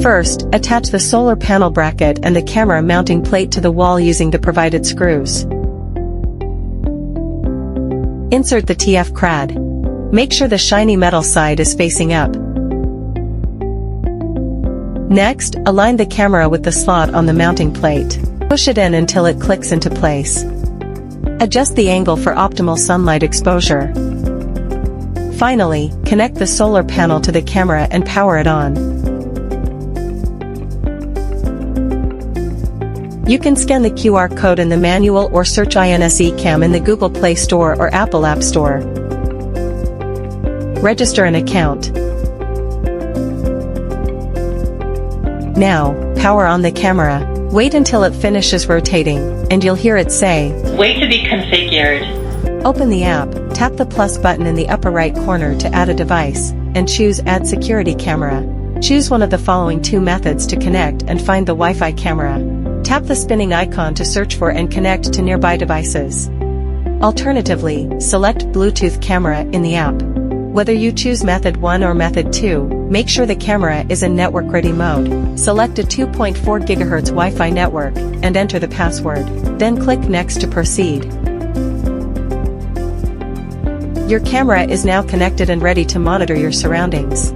First, attach the solar panel bracket and the camera mounting plate to the wall using the provided screws. Insert the TF crad. Make sure the shiny metal side is facing up. Next, align the camera with the slot on the mounting plate. Push it in until it clicks into place. Adjust the angle for optimal sunlight exposure. Finally, connect the solar panel to the camera and power it on. You can scan the QR code in the manual or search INSE Cam in the Google Play Store or Apple App Store. Register an account. Now, power on the camera. Wait until it finishes rotating, and you'll hear it say, "Wait to be configured." Open the app, tap the plus button in the upper right corner to add a device, and choose Add Security Camera. Choose one of the following two methods to connect and find the Wi-Fi camera. Tap the spinning icon to search for and connect to nearby devices. Alternatively, select Bluetooth camera in the app. Whether you choose method 1 or method 2, make sure the camera is in network-ready mode. Select a 2.4 GHz Wi-Fi network, and enter the password. Then click Next to proceed. Your camera is now connected and ready to monitor your surroundings.